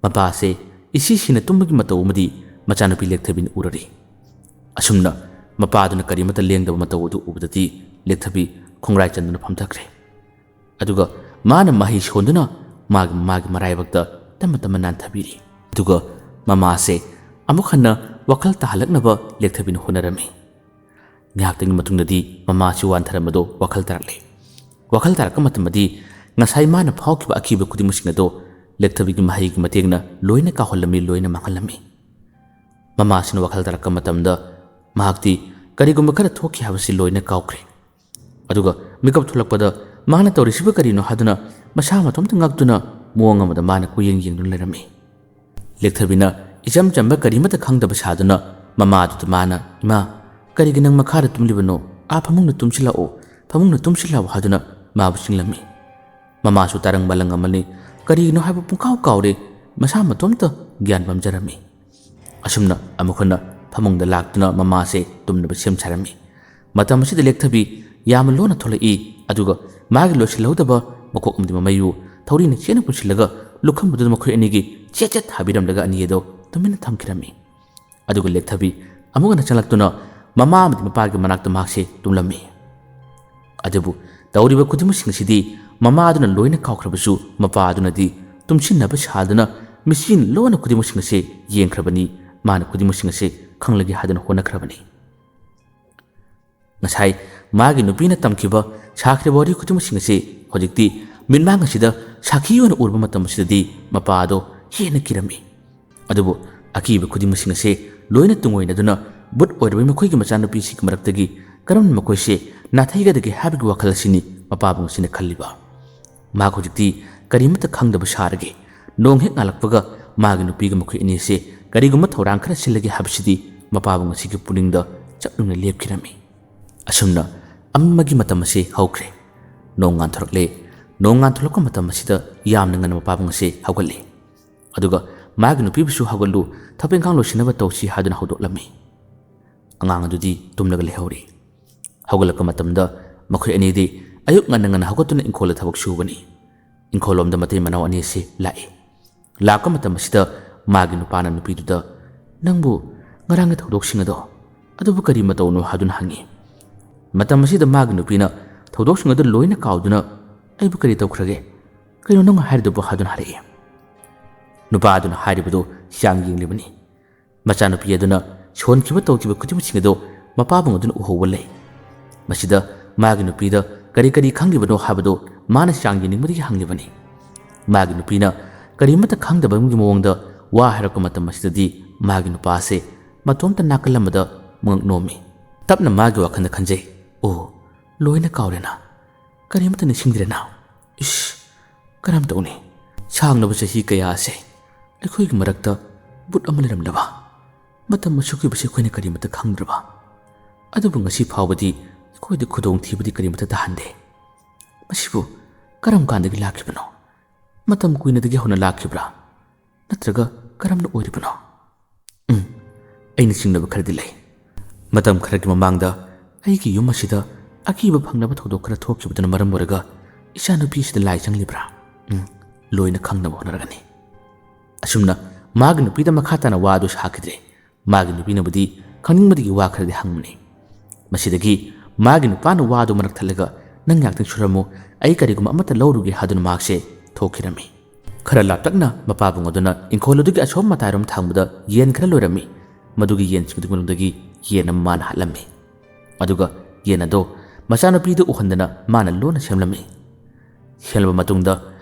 ꯃꯄꯥꯁꯦ ꯏꯁꯤꯁꯤꯅ ꯇꯨꯝꯕꯒꯤ ꯃꯇꯧ ꯑꯃꯗꯤ ꯃꯆꯥꯅꯨꯄꯤ ꯂꯦꯛꯊꯕꯤꯅ ꯎꯔꯔꯤ ꯑꯁꯨꯝꯅ ꯃꯄꯥꯗꯨꯅ ꯀꯔꯤꯃꯠꯇ ꯂꯦꯡꯗꯕ ꯃꯇꯧ ꯑꯗꯨ ꯎꯕꯗꯗꯤ ꯂꯦꯛꯊꯕꯤ ꯈꯣꯡꯒ꯭ꯔꯥꯏ ꯆꯟꯗꯨꯅ ꯐꯝꯊꯈ꯭ꯔꯦ ꯑꯗꯨꯒ ꯃꯥꯅ ꯃꯍꯩ ꯁꯣꯟꯗꯨꯅ ꯃꯥꯒꯤ ꯃꯔꯥꯏꯕꯛꯇ ꯇꯞꯅ ꯅꯥꯟꯊꯕꯤꯔꯤ ꯑꯗꯨꯒ ꯃꯃꯥꯁꯦ ꯑꯃꯨꯛ ꯍꯟꯅ ꯋꯥꯈꯜ ꯇꯥꯍꯜꯂꯛꯅꯕ ꯂꯦꯛꯊꯕꯤꯅ ꯍꯣꯠꯅꯔꯝꯃꯤ ꯉꯥꯏꯍꯥꯛꯇꯪꯒꯤ ꯃꯇꯨꯡꯗꯗꯤ ꯃꯃꯥꯁꯤ ꯋꯥꯟꯊꯔꯝꯕꯗꯣ ꯋꯥꯈꯜ ꯇꯥꯔꯛꯂꯦ ꯋꯥꯈꯜ ꯇꯥꯔꯛꯄ ꯃꯇꯝꯗꯗꯤ ꯉꯁꯥꯏ ꯃꯥꯅ ꯐꯥꯎꯈꯤꯕ ꯑꯀꯤꯕ ꯈꯨꯗꯤꯡꯃꯛꯁꯤꯡ ꯑꯗꯣ ꯂꯦꯛꯊꯕꯤꯒꯤ ꯃꯍꯩꯒꯤ ꯃꯇꯦꯡꯅ ꯂꯣꯏꯅ ꯀꯥꯎꯍꯜꯂꯝꯃꯤ ꯂꯣꯏꯅ ꯃꯥꯡꯍꯜꯂꯝꯃꯤ ꯃꯃꯥꯁꯤꯅ ꯋꯥꯈꯜ ꯇꯥꯔꯛꯄ ꯃꯇꯝꯗ ꯃꯍꯥꯛꯇꯤ ꯀꯔꯤꯒꯨꯝꯕ ꯈꯔ ꯊꯣꯛꯈꯤ ꯍꯥꯏꯕꯁꯤ ꯂꯣꯏꯅ ꯀꯥꯎꯈ꯭ꯔꯦ ꯑꯗꯨꯒ ꯃꯤꯀꯞ ꯊꯣꯛꯂꯛꯄꯗ ꯃꯥꯅ ꯇꯧꯔꯤꯁꯤꯕꯨ ꯀꯔꯤꯅꯣ ꯍꯥꯏꯗꯨꯅ ꯃꯁꯥ ꯃꯇꯣꯝꯇ ꯉꯛꯇꯨꯅ ꯃꯑꯣꯡ ꯑꯃꯗ ꯃꯥꯅ ꯌꯦꯡꯗꯨꯅ ꯂꯩꯔꯝꯃꯤ ꯂꯦꯛꯊꯕꯤꯅ ꯏꯆꯝ ꯆꯝꯕ ꯀꯔꯤꯃꯠꯇ ꯈꯪꯗꯕ ꯁꯥꯗꯨꯅ ꯃꯃꯥꯗꯨꯗ ꯃꯥꯅ ꯏꯃꯥ ꯀꯔꯤꯒꯤ ꯅꯪ ꯃꯈꯥꯗ ꯇꯨꯝꯂꯤꯕꯅꯣ ꯐꯃꯨꯡꯗ ꯇꯨꯝꯁꯤꯜꯂꯛꯑꯣ ꯍꯥꯏꯗꯨꯅ ꯃꯥꯕꯨ ꯆꯤꯡꯂꯝꯃꯤ ꯃꯃꯥꯁꯨ ꯇꯔꯪ ꯃꯂꯪ ꯑꯃꯅꯤ ꯀꯔꯤꯒꯤꯅꯣ ꯍꯥꯏꯕ ꯄꯨꯡꯀꯥꯎ ꯀꯥꯎꯔꯦ ꯃꯁꯥ ꯃꯇꯣꯝꯇ ꯒ꯭ꯌꯥꯟ ꯄꯝꯖꯔꯝꯃꯤ ꯑꯁꯨꯝꯅ ꯑꯃꯨꯛ ꯍꯟꯅ ꯐꯃꯨꯡꯗ ꯂꯥꯛꯇꯨꯅ ꯃꯃꯥꯁꯦ ꯇꯨꯝꯅꯕ ꯁꯦꯝ ꯁꯥꯔꯝꯃꯤ ꯃꯇꯝ ꯑꯁꯤꯗ ꯂꯦꯛꯊꯕꯤ ꯌꯥꯝꯅ ꯂꯣꯟꯅ ꯊꯣꯛꯂꯛꯏ ꯑꯗꯨꯒ ꯃꯥꯒꯤ ꯂꯣꯏꯁꯤꯜꯍꯧꯗꯕ ꯃꯀꯣꯛ ꯑꯃꯗꯤ ꯃꯃꯩꯕꯨ ꯊꯧꯔꯤꯅ ꯆꯦꯠꯅ ꯄꯨꯟꯁꯤꯜꯂꯒ ꯂꯨꯈꯝꯕꯗꯨꯗ ꯃꯈꯣꯏ ꯑꯅꯤꯒꯤ ꯆꯦꯠ ꯊꯥꯕꯤꯔꯝꯂꯒ ꯑꯅꯤ ꯑꯗꯣ ꯇꯨꯃꯤꯟꯅ ꯊꯝꯈꯤꯔꯝꯃꯤ ꯑꯗꯨꯒ ꯂꯦꯛꯊꯕꯤ ꯑꯃꯨꯛ ꯍꯟꯅ ꯆꯪꯂꯛꯇꯨꯅ ꯃꯃꯥ ꯑꯃꯗꯤ ꯃꯄꯥꯒꯤ ꯃꯅꯥꯛꯇ ꯃꯍꯥꯛꯁꯦ ꯇꯨꯝꯂꯝꯃꯤ ꯑꯗꯨꯕꯨ ꯇꯧꯔꯤꯕ ꯈꯨꯗꯤꯡꯃꯛꯁꯤꯡ ꯑꯁꯤꯗꯤ ꯃꯃꯥꯗꯨꯅ ꯂꯣꯏꯅ ꯀꯥꯎꯈ꯭ꯔꯕꯁꯨ ꯃꯄꯥꯗꯨꯅꯗꯤ ꯇꯨꯝꯁꯤꯟꯅꯕ ꯁꯥꯗꯨꯅ ꯃꯤꯆꯤꯟ ꯂꯣꯟꯅ ꯈꯨꯗꯤꯡꯃꯛꯁꯤꯡ ꯑꯁꯤ ꯌꯦꯡꯈ꯭ꯔꯕꯅꯤ ꯃꯥꯅ ꯈꯨꯗꯤꯡꯃꯛꯁꯤꯡ ꯑꯁꯤ ꯈꯪꯂꯒꯦ ꯍꯥꯏꯗꯨꯅ ꯍꯣꯠꯅꯈ꯭ꯔꯕꯅꯤ ꯉꯁꯥꯏ ꯃꯥꯒꯤ ꯅꯨꯄꯤꯅ ꯇꯝꯈꯤꯕ ꯁꯥꯈ꯭ꯔꯤꯕ ꯋꯥꯔꯤ ꯈꯨꯗꯤꯡꯃꯛꯁꯤꯡ ꯑꯁꯤ ꯍꯧꯖꯤꯛꯇꯤ ꯃꯤꯠꯃꯥꯡ ꯑꯁꯤꯗ ꯁꯥꯈꯤ ꯑꯣꯏꯅ ꯎꯔꯕ ꯃꯇꯝ ꯑꯁꯤꯗꯗꯤ ꯃꯄꯥ ꯑꯗꯣ ꯍꯦꯟꯅ ꯀꯤꯔꯝꯃꯤ ꯑꯗꯨꯕꯨ ꯑꯀꯤꯕ ꯈꯨꯗꯤꯡꯃꯛꯁꯤꯡ ꯑꯁꯤ ꯂꯣꯏꯅ ꯇꯨꯡꯑꯣꯏꯅꯗꯨꯅ ꯕꯨꯠ ꯑꯣꯏꯔꯕ ꯃꯈꯣꯏꯒꯤ ꯃꯆꯥꯅꯨꯄꯤꯁꯤꯒꯤ ꯃꯔꯛꯇꯒꯤ ꯀꯔꯝꯅ ꯃꯈꯣꯏꯁꯦ ꯅꯥꯊꯩꯒꯗꯒꯦ ꯍꯥꯏꯕꯒꯤ ꯋꯥꯈꯜ ꯑꯁꯤꯅꯤ ꯃꯄꯥꯕꯨꯡ ꯑꯁꯤꯅ ꯈꯜꯂꯤꯕ ꯃꯍꯥꯛ ꯍꯧꯖꯤꯛꯇꯤ ꯀꯔꯤꯃꯠꯇ ꯈꯪꯗꯕ ꯁꯥꯔꯒꯦ ꯅꯣꯡ ꯍꯦꯛ ꯉꯥꯜꯂꯛꯄꯒ ꯃꯥꯒꯤ ꯅꯨꯄꯤꯒ ꯃꯈꯣꯏ ꯑꯅꯤꯁꯦ ꯀꯔꯤꯒꯨꯝꯕ ꯊꯧꯔꯥꯡ ꯈꯔ ꯁꯤꯜꯂꯒꯦ ꯍꯥꯏꯕꯁꯤꯗꯤ ꯃꯄꯥꯕꯨꯡ ꯑꯁꯤꯒꯤ ꯄꯨꯛꯅꯤꯡꯗ ꯆꯞꯂꯨꯅ ꯂꯦꯞꯈꯤꯔꯝꯃꯤ ꯑꯁꯨꯝꯅ ꯑꯃꯒꯤ ꯃꯇꯝ ꯑꯁꯤ ꯍꯧꯈ꯭ꯔꯦ ꯅꯣꯡ ꯉꯥꯟꯊꯣꯔꯛꯂꯦ ꯅꯣꯡ ꯉꯥꯟꯊꯣꯔꯛꯄ ꯃꯇꯝ ꯑꯁꯤꯗ ꯌꯥꯝꯅ ꯉꯟꯅ ꯃꯄꯥꯕꯨꯡ ꯑꯁꯤ ꯍꯧꯒꯠꯂꯤ ꯑꯗꯨꯒ ꯃꯥꯒꯤ ꯅꯨꯄꯤꯕꯨꯁꯨ ꯍꯧꯒꯠꯂꯨ ꯊꯕꯛ ꯏꯪꯈꯥꯡ ꯂꯣꯏꯁꯤꯟꯅꯕ ꯇꯧꯁꯤ ꯍꯥꯏꯗꯨꯅ ꯍꯧꯗꯣꯛꯂꯝꯃꯤ ꯑꯉꯥꯡ ꯑꯗꯨꯗꯤ ꯇꯨꯝꯂꯒ ꯂꯩꯍꯧꯔꯤ ꯍꯧꯒꯠꯂꯛꯄ ꯃꯇꯝꯗ ꯃꯈꯣꯏ ꯑꯅꯤꯗꯤ ꯑꯌꯨꯛ ꯉꯟꯅ ꯍꯧꯒꯠꯇꯨꯅ ꯏꯪꯈꯣꯜꯗ ꯊꯕꯛ ꯁꯨꯕꯅꯤ ꯏꯪꯈꯣꯜꯂꯣꯝꯗ ꯃꯇꯩ ꯃꯅꯥꯎ ꯑꯅꯤ ꯑꯁꯤ ꯂꯥꯛꯏ ꯂꯥꯛꯄ ꯃꯇꯝ ꯑꯁꯤꯗ ꯃꯥꯒꯤ ꯅꯨꯄꯥꯅ ꯅꯨꯄꯤꯗꯨꯗ ꯅꯪꯕꯨ ꯉꯔꯥꯡꯒꯤ ꯊꯧꯗꯣꯛꯁꯤꯡ ꯑꯗꯨꯕꯨ ꯀꯔꯤ ꯃꯇꯧꯅꯣ ꯍꯥꯏꯗꯨꯅ ꯍꯪꯉꯤ ꯃꯇꯝ ꯑꯁꯤꯗ ꯃꯥꯒꯤ ꯅꯨꯄꯤꯅ ꯊꯧꯗꯣꯛꯁꯤꯡ ꯑꯗꯨ ꯂꯣꯏꯅ ꯀꯥꯎꯗꯨꯅ ꯑꯩꯕꯨ ꯀꯔꯤ ꯇꯧꯈ꯭ꯔꯒꯦ ꯀꯩꯅꯣ ꯅꯪꯅ ꯍꯥꯏꯔꯤꯗꯨꯕꯨ ꯍꯥꯏꯗꯨꯅ ꯍꯥꯏꯔꯛꯏ ꯅꯨꯄꯥ ꯑꯗꯨꯅ ꯍꯥꯏꯔꯤꯕꯗꯨ ꯆꯥꯡ ꯌꯦꯡꯂꯤꯕꯅꯤ ꯃꯆꯥꯅꯨꯄꯤ ꯑꯗꯨꯅ ꯁꯣꯟꯈꯤꯕ ꯇꯧꯈꯤꯕ ꯈꯨꯗꯤꯡꯃꯛꯁꯤꯡ ꯑꯗꯨ ꯃꯄꯥꯕꯨꯡ ꯑꯗꯨꯅ ꯎꯍꯧꯕ ꯂꯩ ꯃꯁꯤꯗ ꯃꯥꯒꯤ ꯅꯨꯄꯤꯗ ꯀꯔꯤ ꯈꯪꯂꯤꯕꯅꯣ ꯍꯥꯏꯕꯗꯨ ꯃꯥꯅ ꯆꯥꯡ ꯌꯦꯡꯅꯤꯡꯕꯗꯒꯤ ꯍꯪꯂꯤꯕꯅꯤ ꯃꯥꯒꯤ ꯅꯨꯄꯤꯅ ꯀꯔꯤꯃꯠꯇ ꯈꯪꯗꯕꯒꯤ ꯃꯑꯣꯡꯗ ꯋꯥ ꯍꯥꯏꯔꯛꯄ ꯃꯇꯝ ꯑꯁꯤꯗꯗꯤ ꯃꯥꯒꯤ ꯅꯨꯄꯥꯁꯦ ꯃꯇꯣꯝꯇ ꯅꯥꯀꯜ ꯑꯃꯗ ꯃꯉꯛ ꯅꯣꯝꯃꯤ ꯇꯞꯅ ꯃꯥꯒꯤ ꯋꯥꯈꯜꯗ ꯈꯟꯖꯩ ꯑꯣ ꯂꯣꯏꯅ ꯀꯥꯎꯔꯦꯅ ꯀꯔꯤꯃꯠꯇ ꯅꯤꯡꯁꯤꯡꯗ꯭ꯔꯦꯅ ꯏꯁ ꯀꯔꯝ ꯇꯧꯅꯤ ꯁꯥꯡꯂꯕ ꯆꯍꯤ ꯀꯌꯥ ꯑꯁꯦ ꯑꯩꯈꯣꯏꯒꯤ ꯃꯔꯛꯇ ꯕꯨꯠ ꯑꯃ ꯂꯩꯔꯝꯂꯕ ꯃꯇꯝ ꯑꯁꯨꯛꯀꯤꯕꯁꯤ ꯑꯩꯈꯣꯏꯅ ꯀꯔꯤꯃꯠꯇ ꯈꯪꯗ꯭ꯔꯕ ꯑꯗꯨꯕꯨ ꯉꯁꯤ ꯐꯥꯎꯕꯗꯤ ꯑꯩꯈꯣꯏꯗ ꯈꯨꯗꯣꯡꯊꯤꯕꯗꯤ ꯀꯔꯤꯃꯠꯇ ꯇꯥꯍꯟꯗꯦ ꯑꯁꯤꯕꯨ ꯀꯔꯝ ꯀꯥꯟꯗꯒꯤ ꯂꯥꯛꯈꯤꯕꯅꯣ? ꯃꯇꯝ ꯀꯨꯏꯅꯗꯒꯤ ꯍꯧꯅ ꯂꯥꯛꯈꯤꯕ꯭ꯔꯥ? ꯅꯠꯇ꯭ꯔꯒ ꯀꯔꯝꯅ ꯑꯣꯏꯔꯤꯕꯅꯣ? ꯑꯩꯅ ꯆꯤꯡꯅꯕ ꯈꯔꯗꯤ ꯂꯩ꯫ ꯃꯇꯝ ꯈꯔꯒꯤ ꯃꯃꯥꯡꯗ ꯑꯩꯒꯤ ꯌꯨꯝ ꯑꯁꯤꯗ ꯑꯀꯤꯕ ꯐꯪꯅꯕ ꯊꯧꯗꯣꯛ ꯈꯔ ꯊꯣꯛꯈꯤꯕꯗꯨꯅ ꯃꯔꯝ ꯑꯣꯏꯔꯒ ꯏꯆꯥꯅꯨꯄꯤꯁꯤꯗ ꯂꯥꯏ ꯆꯪꯂꯤꯕ꯭ꯔꯥ? ꯂꯣꯏꯅ ꯈꯪꯅꯕ ꯍꯣꯠꯅꯔꯒꯅꯤ꯫ ꯑꯁꯨꯝꯅ ꯃꯥꯒꯤ ꯅꯨꯄꯤꯗ ꯃꯈꯥ ꯇꯥꯅ ꯋꯥ ꯑꯗꯨ ꯁꯥꯈꯤꯗ꯭ꯔꯦ꯫ ꯃꯥꯒꯤ ꯅꯨꯄꯤꯅꯕꯨꯗꯤ ꯈꯪꯅꯤꯡꯕꯗꯒꯤ ꯋꯥ ꯈꯔꯗꯤ ꯍꯪꯕꯅꯤ꯫ ꯃꯁꯤꯗꯒꯤ ꯃꯥꯒꯤ ꯅꯨꯄꯥꯅ ꯋꯥ ꯑꯗꯨ ꯃꯔꯛ ꯊꯠꯂꯒ ꯅꯪ ꯉꯥꯛꯇꯪ ꯁꯨꯔꯝꯃꯨ, ꯑꯩ ꯀꯔꯤꯒꯨꯝꯕ ꯑꯃꯠꯇ ꯂꯧꯔꯨꯒꯦ ꯍꯥꯏꯗꯨꯅ ꯃꯍꯥꯛꯁꯦ ꯊꯣꯛꯈꯤꯔꯝꯃꯤ꯫ ꯈꯔ ꯂꯥꯞꯇꯛꯅ ꯃꯄꯥꯕꯨꯡ ꯑꯗꯨꯅ ꯏꯪꯈꯣꯜ ꯑꯗꯨꯒꯤ ꯑꯁꯣꯝ ꯃꯇꯥꯏꯔꯣꯝ ꯊꯪꯕꯗ ꯌꯦꯟ ꯈꯔ ꯂꯣꯏꯔꯝꯃꯤ꯫ ꯃꯗꯨꯒꯤ ꯌꯦꯟꯁꯤꯡꯒꯤ ꯃꯅꯨꯡꯗꯒꯤ ꯌꯦꯟ ꯑꯃ ꯃꯥꯅ ꯍꯥꯠꯂꯝꯃꯤ꯫ ꯑꯗꯨꯒ ꯌꯦꯟ ꯑꯗꯣ ꯃꯆꯥꯅꯨꯄꯤꯗ ꯎꯍꯟꯗꯅ ꯃꯥꯅ ꯂꯣꯟꯅ ꯁꯦꯝꯂꯝꯃꯤ꯫ ꯁꯦꯝꯂꯕ ꯃꯇꯨꯡꯗ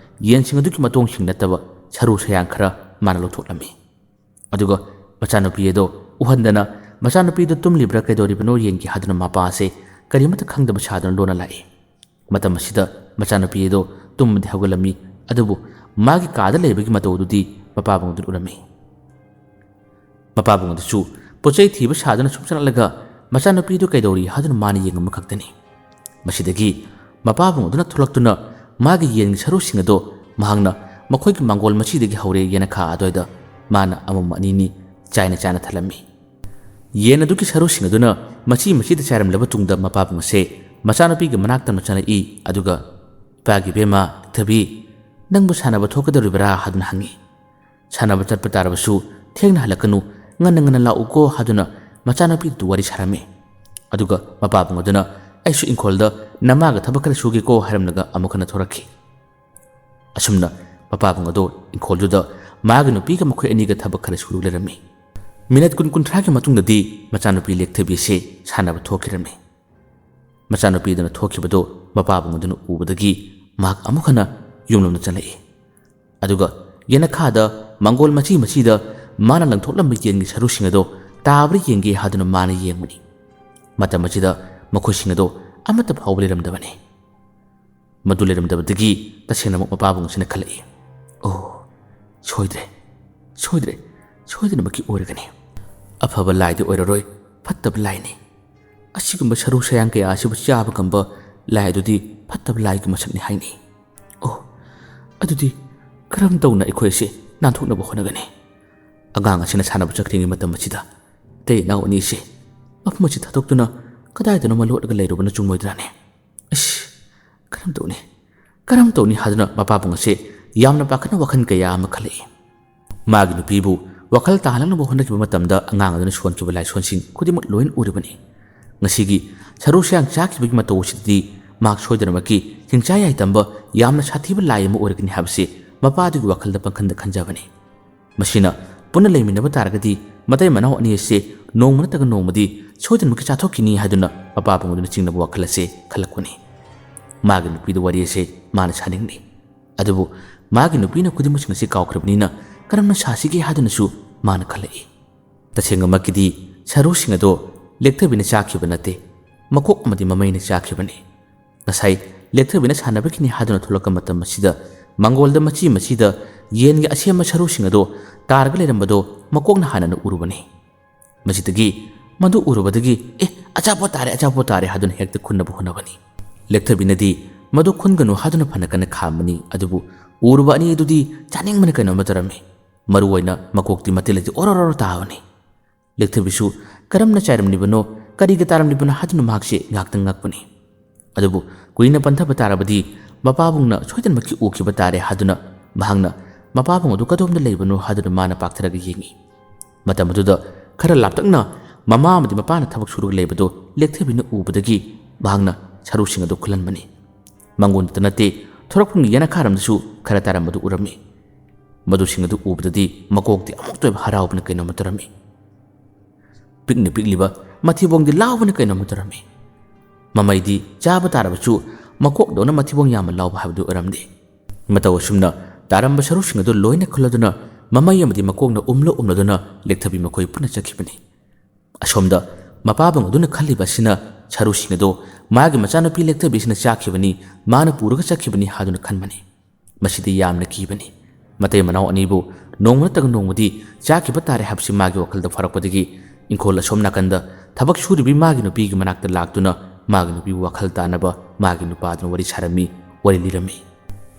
ꯌꯦꯟꯁꯤꯡ ꯑꯗꯨꯒꯤ ꯃꯇꯣꯡꯁꯤꯡ ꯅꯠꯇꯕ ꯁꯔꯨ ꯁꯌꯥꯡ ꯈꯔ ꯃꯥꯅ ꯂꯧꯊꯣꯛꯂꯝꯃꯤ꯫ ꯑꯗꯨꯒ ꯃꯆꯥꯅꯨꯄꯤ ꯑꯗꯣ ꯎꯍꯟꯗꯅ ꯃꯆꯥꯅꯨꯄꯤꯗꯣ ꯇꯨꯝꯂꯤꯕ꯭ꯔꯥ ꯀꯩꯗꯧꯔꯤꯕꯅꯣ ꯌꯦꯡꯒꯦ ꯍꯥꯏꯗꯨꯅ ꯃꯄꯥ ꯑꯁꯦ ꯀꯔꯤꯃꯠꯇ ꯈꯪꯗꯕ ꯁꯥꯗꯨꯅ ꯂꯣꯟꯅ ꯂꯥꯛꯏ꯫ ꯃꯇꯝ ꯑꯁꯤꯗ ꯃꯆꯥꯅꯨꯄꯤ ꯑꯗꯣ ꯇꯨꯝꯕꯗꯤ ꯍꯧꯒꯠꯂꯝꯃꯤ, ꯑꯗꯨꯕꯨ ꯃꯥꯒꯤ ꯀꯥꯗ ꯂꯩꯕꯒꯤ ꯃꯇꯧ ꯑꯗꯨꯗꯤ ꯃꯄꯥꯕꯨꯡ ꯑꯗꯨꯅ ꯎꯔꯝꯃꯤ꯫ ꯃꯄꯥꯕꯨꯡ ꯑꯗꯨꯁꯨ ꯄꯣꯠꯆꯩ ꯊꯤꯕ ꯁꯥꯗꯨꯅ ꯁꯨꯝ ꯆꯠꯂꯒ ꯃꯆꯥꯅꯨꯄꯤꯗꯨ ꯀꯩꯗꯧꯔꯤ ꯍꯥꯏꯗꯨꯅ ꯃꯥꯅ ꯌꯦꯡꯉꯝꯕ ꯈꯛꯇꯅꯤ꯫ ꯃꯁꯤꯗꯒꯤ ꯃꯄꯥꯕꯨꯡ ꯑꯗꯨꯅ ꯊꯣꯛꯂꯛꯇꯨꯅ ꯃꯥꯒꯤ ꯌꯦꯟꯒꯤ ꯁꯔꯨꯁꯤꯡ ꯑꯗꯣ ꯃꯍꯥꯛꯅ ꯃꯈꯣꯏꯒꯤ ꯃꯥꯡꯒꯣꯜ ꯃꯆꯤꯗꯒꯤ ꯍꯧꯔꯦ ꯌꯦꯅꯈꯥ ꯑꯗꯨꯋꯥꯏꯗ ꯃꯥꯅ ꯑꯃꯃꯝ ꯑꯅꯤꯅꯤ ꯆꯥꯏꯅ ꯊꯜꯂꯝꯃꯤ꯫ ꯌꯦꯟ ꯑꯗꯨꯒꯤ ꯁꯔꯨꯁꯤꯡ ꯑꯗꯨꯅ ꯃꯆꯤꯗ ꯆꯥꯏꯔꯝꯂꯕ ꯇꯨꯡꯗ ꯃꯄꯥꯕꯨꯡ ꯑꯁꯦ ꯃꯆꯥꯅꯨꯄꯤꯒꯤ ꯃꯅꯥꯛꯇ ꯆꯪꯂꯛꯏ꯫ ꯑꯗꯨꯒ ꯏꯄꯥꯒꯤ ꯏꯕꯦꯝꯃ ꯊꯕꯤ, ꯅꯪꯕꯨ ꯁꯥꯟꯅꯕ ꯊꯣꯛꯀꯗꯧꯔꯤꯕ꯭ꯔꯥ ꯍꯥꯏꯗꯨꯅ ꯍꯪꯉꯤ꯫ ꯁꯥꯟꯅꯕ ꯆꯠꯄ ꯇꯥꯔꯕꯁꯨ ꯊꯦꯡꯅ ꯍꯜꯂꯛꯀꯅꯨ, ꯉꯟꯅ ꯂꯥꯛꯎꯀꯣ ꯍꯥꯏꯗꯨꯅ ꯃꯆꯥꯅꯨꯄꯤꯗꯨ ꯋꯥꯔꯤ ꯁꯥꯔꯝꯃꯤ꯫ ꯑꯗꯨꯒ ꯃꯄꯥꯕꯨꯡ ꯑꯗꯨꯅ ꯑꯩꯁꯨ ꯏꯪꯈꯣꯜꯗ ꯅꯃꯥꯒ ꯊꯕꯛ ꯈꯔ ꯁꯨꯒꯦꯀꯣ ꯍꯥꯏꯔꯝꯂꯒ ꯑꯃꯨꯛ ꯍꯟꯅ ꯊꯣꯔꯛꯈꯤ꯫ ꯑꯁꯨꯝꯅ ꯃꯄꯥꯕꯨꯡ ꯑꯗꯣ ꯏꯪꯈꯣꯜꯗꯨꯗ ꯃꯥꯒꯤ ꯅꯨꯄꯤꯒ ꯃꯈꯣꯏ ꯑꯅꯤꯒ ꯊꯕꯛ ꯈꯔ ꯁꯨꯔꯨ ꯂꯩꯔꯝꯃꯤ꯫ ꯃꯤꯅꯠ 20-30ꯒꯤ ꯃꯇꯨꯡꯗꯗꯤ ꯃꯆꯥꯅꯨꯄꯤ ꯂꯦꯛꯊꯕꯤ ꯑꯁꯤ ꯁꯥꯟꯅꯕ ꯊꯣꯛꯈꯤꯔꯝꯃꯤ꯫ ꯃꯆꯥꯅꯨꯄꯤꯗꯨꯅ ꯊꯣꯛꯈꯤꯕꯗꯣ ꯃꯄꯥꯕꯨꯡ ꯑꯗꯨꯅ ꯎꯕꯗꯒꯤ ꯃꯍꯥꯛ ꯑꯃꯨꯛ ꯍꯟꯅ ꯌꯨꯝꯂꯣꯝꯗ ꯆꯠꯂꯛꯏ꯫ ꯑꯗꯨꯒ ꯌꯦꯅꯈꯥꯗ ꯃꯥꯡꯒꯣꯜ ꯃꯆꯤꯗ ꯃꯥꯅ ꯂꯪꯊꯣꯛꯂꯝꯕ ꯌꯦꯟꯒꯤ ꯁꯔꯨꯁꯤꯡ ꯑꯗꯣ ꯇꯥꯕ꯭ꯔꯥ ꯌꯦꯡꯒꯦ ꯍꯥꯏꯗꯨꯅ ꯃꯥꯅ ꯌꯦꯡꯕꯅꯤ꯫ ꯃꯇꯝ ꯑꯁꯤꯗ ꯃꯈꯣꯏꯁꯤꯡ ꯑꯗꯣ ꯑꯃꯠꯇ ꯐꯥꯎꯕ ꯂꯩꯔꯝꯗꯕꯅꯤ꯫ ꯃꯗꯨ ꯂꯩꯔꯝꯗꯕꯗꯒꯤ ꯇꯁꯦꯡꯅꯃꯛ ꯃꯄꯥꯕꯨꯡ ꯑꯁꯤꯅ ꯈꯜꯂꯛꯏ, ꯑꯣ ꯁꯣꯏꯗꯅꯃꯛꯀꯤ ꯑꯣꯏꯔꯒꯅꯤ꯫ ꯑꯐꯕ ꯂꯥꯏꯗꯤ ꯑꯣꯏꯔꯔꯣꯏ, ꯐꯠꯇꯕ ꯂꯥꯏꯅꯤ꯫ ꯑꯁꯤꯒꯨꯝꯕ ꯁꯔꯨ ꯁꯌꯥꯡ ꯀꯌꯥ ꯑꯁꯤꯕꯨ ꯆꯥꯕ ꯉꯝꯕ ꯂꯥꯏ ꯑꯗꯨꯗꯤ ꯐꯠꯇꯕ ꯂꯥꯏꯒꯤ ꯃꯁꯛꯅꯤ ꯍꯥꯏꯅꯤ꯫ ꯑꯣ, ꯑꯗꯨꯗꯤ ꯀꯔꯝ ꯇꯧꯅ ꯑꯩꯈꯣꯏ ꯑꯁꯤ ꯅꯥꯟꯊꯣꯛꯅꯕ ꯍꯣꯠꯅꯒꯅꯤ? ꯑꯉꯥꯡ ꯑꯁꯤꯅ ꯁꯥꯟꯅꯕ ꯆꯠꯈ꯭ꯔꯤꯉꯩ ꯃꯇꯝ ꯑꯁꯤꯗ ꯑꯇꯩ ꯏꯅꯥꯎ ꯑꯅꯤꯁꯤ ꯃꯐꯝ ꯑꯁꯤ ꯊꯥꯗꯣꯛꯇꯨꯅ ꯀꯗꯥꯏꯗꯅꯣꯃ ꯂꯣꯠꯂꯒ ꯂꯩꯔꯨꯕꯅ ꯆꯨꯝꯃꯣꯏꯗ꯭ꯔꯥꯅꯦ? ꯀꯔꯝ ꯇꯧꯅꯤ ꯍꯥꯏꯗꯨꯅ ꯃꯄꯥꯕꯨꯡ ꯑꯁꯤ ꯌꯥꯝꯅ ꯄꯥꯈꯠꯅ ꯋꯥꯈꯜ ꯀꯌꯥ ꯑꯃ ꯈꯜꯂꯛꯏ꯫ ꯃꯥꯒꯤ ꯅꯨꯄꯤꯕꯨ ꯋꯥꯈꯜ ꯇꯥꯍꯜꯂꯛꯅꯕ ꯍꯣꯠꯅꯈꯤꯕ ꯃꯇꯝꯗ ꯑꯉꯥꯡ ꯑꯗꯨꯅ ꯁꯣꯟꯈꯤꯕ ꯂꯥꯏꯁꯣꯟꯁꯤꯡ ꯈꯨꯗꯤꯡꯃꯛ ꯂꯣꯏꯅ ꯎꯔꯤꯕꯅꯤ꯫ ꯉꯁꯤꯒꯤ ꯁꯔꯨ ꯁꯌꯥꯡ ꯆꯥꯈꯤꯕꯒꯤ ꯃꯇꯧ ꯑꯁꯤꯗꯤ ꯃꯍꯥꯛ ꯁꯣꯏꯗꯅꯃꯛꯀꯤ ꯍꯤꯡꯆꯥ ꯌꯥꯏꯇꯝꯕ ꯌꯥꯝꯅ ꯁꯥꯊꯤꯕ ꯂꯥꯏ ꯑꯃ ꯑꯣꯏꯔꯒꯅꯤ ꯍꯥꯏꯕꯁꯤ ꯃꯄꯥꯗꯨꯒꯤ ꯋꯥꯈꯜꯗ ꯄꯪꯈꯟꯗ ꯈꯟꯖꯕꯅꯤ꯫ ꯃꯁꯤꯅ ꯄꯨꯟꯅ ꯂꯩꯃꯤꯟꯅꯕ ꯇꯥꯔꯒꯗꯤ ꯃꯇꯩ ꯃꯅꯥꯎ ꯑꯅꯤ ꯑꯁꯤ ꯅꯣꯡꯃ ꯅꯠꯇ꯭ꯔꯒ ꯅꯣꯡꯃꯗꯤ ꯁꯣꯏꯗꯅꯃꯛꯀꯤ ꯆꯥꯊꯣꯛꯈꯤꯅꯤ ꯍꯥꯏꯗꯨꯅ ꯃꯄꯥꯕꯨꯡ ꯑꯗꯨꯅ ꯆꯤꯡꯅꯕ ꯋꯥꯈꯜ ꯑꯁꯤ ꯈꯜꯂꯛꯄꯅꯤ꯫ ꯃꯥꯒꯤ ꯅꯨꯄꯤꯗ ꯋꯥꯔꯤ ꯑꯁꯤ ꯃꯥꯅ ꯁꯥꯅꯤꯡꯂꯤ, ꯑꯗꯨꯕꯨ ꯃꯥꯒꯤ ꯅꯨꯄꯤꯅ ꯈꯨꯗꯤꯡꯃꯛꯁꯤꯡ ꯑꯁꯤ ꯀꯥꯎꯈ꯭ꯔꯕꯅꯤꯅ ꯀꯔꯝꯅ ꯁꯥꯁꯤꯒꯦ ꯍꯥꯏꯗꯨꯅꯁꯨ ꯃꯥꯅ ꯈꯜꯂꯛꯏ꯫ ꯇꯁꯦꯡꯅꯃꯛꯀꯤꯗꯤ ꯁꯔꯨꯁꯤꯡ ꯑꯗꯣ ꯂꯦꯛꯊꯕꯤꯅ ꯆꯥꯈꯤꯕ ꯅꯠꯇꯦ, ꯃꯀꯣꯛ ꯑꯃꯗꯤ ꯃꯃꯩꯅ ꯆꯥꯈꯤꯕꯅꯤ꯫ ꯉꯁꯥꯏ ꯂꯦꯛꯊꯕꯤꯅ ꯁꯥꯟꯅꯕꯒꯤꯅꯤ ꯍꯥꯏꯗꯨꯅ ꯊꯣꯛꯂꯛꯄ ꯃꯇꯝ ꯑꯁꯤꯗ ꯃꯥꯡꯒꯣꯜꯗ ꯃꯆꯤꯗ ꯌꯦꯟꯒꯤ ꯑꯁꯦꯝꯕ ꯁꯔꯨꯁꯤꯡ ꯑꯗꯣ ꯇꯥꯔꯒ ꯂꯩꯔꯝꯕꯗꯣ ꯃꯀꯣꯛꯅ ꯍꯥꯟꯅ ꯎꯔꯨꯕꯅꯤ꯫ ꯃꯁꯤꯗꯒꯤ ꯃꯗꯨ ꯎꯔꯨꯕꯗꯒꯤ ꯑꯆꯥꯄꯣꯠ ꯇꯥꯔꯦ ꯍꯥꯏꯗꯨꯅ ꯍꯦꯛꯇ ꯈꯨꯟꯅꯕ ꯍꯣꯠꯅꯕꯅꯤ꯫ ꯂꯦꯛꯊꯕꯤꯅꯗꯤ ꯃꯗꯨ ꯈꯨꯟꯒꯅꯨ ꯍꯥꯏꯗꯨꯅ ꯐꯅ ꯀꯟꯅ ꯈꯥꯝꯕꯅꯤ, ꯑꯗꯨꯕꯨ ꯎꯔꯨꯕ ꯑꯅꯤ ꯑꯗꯨꯗꯤ ꯆꯥꯅꯤꯡꯕꯅ ꯀꯩꯅꯣꯝꯃ ꯇꯧꯔꯝꯃꯤ꯫ ꯃꯔꯨꯑꯣꯏꯅ ꯃꯀꯣꯛꯇꯤ ꯃꯇꯤꯜ ꯑꯣꯔꯣꯔꯣ ꯇꯥꯕꯅꯤ꯫ ꯂꯦꯛꯊꯕꯤꯁꯨ ꯀꯔꯝꯅ ꯆꯥꯏꯔꯝꯂꯤꯕꯅꯣ, ꯀꯔꯤꯒ ꯇꯥꯔꯝꯂꯤꯕꯅꯣ ꯍꯥꯏꯗꯨꯅ ꯃꯍꯥꯛꯁꯤ ꯉꯥꯛꯇꯪ ꯉꯛꯄꯅꯤ꯫ ꯑꯗꯨꯕꯨ ꯀꯨꯏꯅ ꯄꯟꯊꯕ ꯇꯥꯔꯕꯗꯤ ꯃꯄꯥꯕꯨꯡꯅ ꯁꯣꯏꯗꯅꯃꯛꯀꯤ ꯎꯈꯤꯕ ꯇꯥꯔꯦ ꯍꯥꯏꯗꯨꯅ ꯃꯍꯥꯛꯅ ꯃꯄꯥꯕꯨꯡ ꯑꯗꯨ ꯀꯗꯣꯝꯗ ꯂꯩꯕꯅꯣ ꯍꯥꯏꯗꯨꯅ ꯃꯥꯅ ꯄꯥꯛꯊꯔꯒ ꯌꯦꯡꯉꯤ꯫ ꯃꯇꯝ ꯑꯗꯨꯗ ꯈꯔ ꯂꯥꯞꯇꯛꯅ ꯃꯃꯥ ꯑꯃꯗꯤ ꯃꯄꯥꯅ ꯊꯕꯛ ꯁꯨꯔꯒ ꯂꯩꯕꯗꯣ ꯂꯦꯛꯊꯕꯤꯅ ꯎꯕꯗꯒꯤ ꯃꯍꯥꯛꯅ ꯁꯔꯨꯁꯤꯡ ꯑꯗꯨ ꯈꯨꯜꯍꯟꯕꯅꯤ꯫ ꯃꯥꯡꯒꯣꯟꯗꯇ ꯅꯠꯇꯦ, ꯊꯣꯔꯛꯐꯝꯒꯤ ꯌꯦꯅꯈꯥꯔꯣꯝꯗꯁꯨ ꯈꯔ ꯇꯥꯔꯝꯕꯗꯨ ꯎꯔꯝꯃꯤ꯫ ꯃꯗꯨꯁꯤꯡ ꯑꯗꯨ ꯎꯕꯗꯗꯤ ꯃꯀꯣꯛꯇꯤ ꯑꯃꯨꯛꯇ ꯑꯣꯏꯕ ꯍꯔꯥꯎꯕꯅ ꯀꯩꯅꯣꯝꯃ ꯇꯧꯔꯝꯃꯤ꯫ ꯄꯤꯛꯂꯤꯕ ꯃꯊꯤꯕꯣꯡꯗꯤ ꯂꯥꯎꯕꯅ ꯀꯩꯅꯣꯝꯃ ꯇꯧꯔꯝꯃꯤ꯫ ꯃꯃꯩꯗꯤ ꯆꯥꯕ ꯇꯥꯔꯕꯁꯨ ꯃꯀꯣꯛꯗꯧꯅ ꯃꯊꯤꯕꯣꯡ ꯌꯥꯝꯅ ꯂꯥꯎꯕ ꯍꯥꯏꯕꯗꯨ ꯑꯣꯏꯔꯝꯗꯦ꯫ ꯃꯇꯧ ꯑꯁꯨꯝꯅ ꯇꯥꯔꯝꯕ ꯁꯔꯨꯁꯤꯡ ꯑꯗꯨ ꯂꯣꯏꯅ ꯈꯨꯜꯂꯗꯨꯅ ꯃꯃꯩ ꯑꯃꯗꯤ ꯃꯀꯣꯛꯅ ꯎꯝꯂꯗꯨꯅ ꯂꯦꯛꯊꯕꯤ ꯃꯈꯣꯏ ꯄꯨꯟꯅ ꯆꯠꯈꯤꯕꯅꯤ꯫ ꯑꯁꯣꯝꯗ ꯃꯄꯥꯕꯨꯡ ꯑꯗꯨꯅ ꯈꯜꯂꯤꯕ ꯑꯁꯤꯅ ꯁꯔꯨꯁꯤꯡ ꯑꯗꯨ ꯃꯥꯒꯤ ꯃꯆꯥꯅꯨꯄꯤ ꯂꯦꯛꯊꯕꯤꯁꯤꯅ ꯆꯥꯈꯤꯕꯅꯤ, ꯃꯥꯅ ꯄꯨꯔꯒ ꯆꯠꯈꯤꯕꯅꯤ ꯍꯥꯏꯗꯨꯅ ꯈꯟꯕꯅꯤ꯫ ꯃꯁꯤꯗꯤ ꯌꯥꯝꯅ ꯀꯤꯕꯅꯤ꯫ ꯃꯇꯩ ꯃꯅꯥꯎ ꯑꯅꯤꯕꯨ ꯅꯣꯡꯃ ꯅꯠꯇ꯭ꯔꯒ ꯅꯣꯡꯃꯗꯤ ꯆꯥꯈꯤꯕ ꯇꯥꯔꯦ ꯍꯥꯏꯕꯁꯤ ꯃꯥꯒꯤ ꯋꯥꯈꯜꯗ ꯐꯥꯔꯛꯄꯗꯒꯤ ꯏꯪꯈꯣꯜ ꯑꯁꯣꯝ ꯅꯥꯀꯟꯗ ꯊꯕꯛ ꯁꯨꯔꯤꯕꯤ ꯃꯥꯒꯤ ꯅꯨꯄꯤꯒꯤ ꯃꯅꯥꯛꯇ ꯂꯥꯛꯇꯨꯅ ꯃꯥꯒꯤ ꯅꯨꯄꯤꯕꯨ ꯋꯥꯈꯜ ꯇꯥꯅꯕ ꯃꯥꯒꯤ ꯅꯨꯄꯥꯗꯨꯅ ꯋꯥꯔꯤ ꯁꯥꯔꯝꯃꯤ꯫ wari lirami.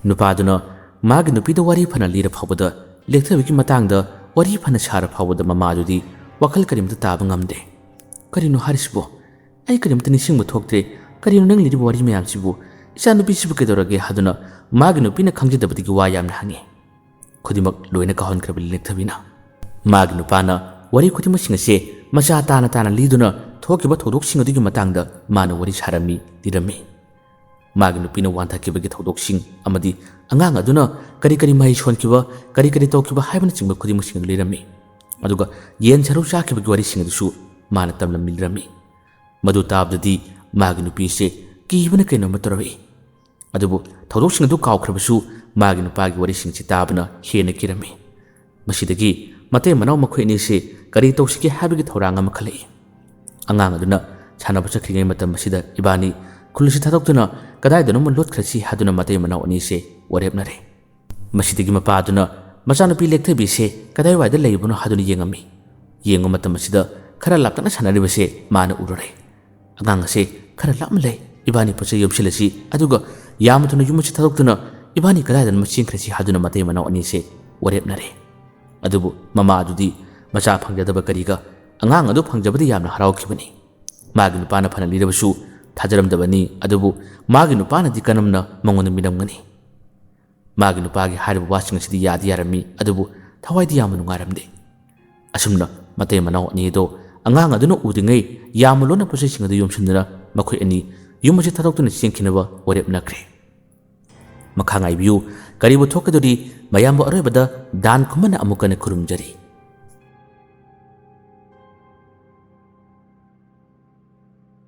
Nupaduna magi nupida wari phana lira phawbada lekthabigi matangda wari phana sara phawbada mamadudi wakal karimta taba ngamde. Karino harisbo ai karimta nisingba thoktre karino nang liriba wari mayamsibu isa nupi sibu kedorage haduna magi nupina khangjadabadigi wa yamna hange. Khudimak loina kahon krabili lekthabina. Magi nupana wari khudimak singase macha tana tana liduna thokiba thodok singadigi matangda mana wari sarami dirami. Magi nupina wanthakibagi thodok sing amadi angang aduna kari kari mai shonkiba kari kari tawkiba haibana chingba khudimak sing lirami. Aduga yen charu chakibagi wari singadusu mana tamlam milrami. Madu tabdadi magi nupise kibana kaino matarawi. Adubu thodok sing adu kawkhrabasu magi nupagi wari sing chitabana hena kirami. Masidagi mate manaw makhoi se kari tawsiki habigi thoranga makhalai. Angang aduna chanaba chakringai matam masida ibani khulusi thadokduna kadaidana mon lot khrasi haduna mate manaw ani se warepnare. Masidagi mapaduna machanupi lekthabi se kadai waida leibuna haduna yengami. Yengo matam masida khara laptana sanariba se mana urare. Angang se khara lapma lei ibani pacha yomsilasi aduga yamatuna yumachi thadokduna ibani kadaidana maching khrasi haduna mate manaw ani se warepnare. Adubu mama adudi macha phangjadaba kariga angang adu phangjabadi yamna haraukibani. Magi nupana phana lirabasu thajaramdabani adubu magi nupana di kanamna mangona miramgani. Magi nupagi hariba wasing sidi yadi yarami adubu thawaidi yamnu ngaramde. Asumna mate manaw ani do angang aduna udingai yamulona processing adu yomsindana makhoi ani yumachi thadoktuna singkinaba warepnakre. Makhangai biu karibu thokaduri mayambo aroibada dan khumana amukane khurumjari.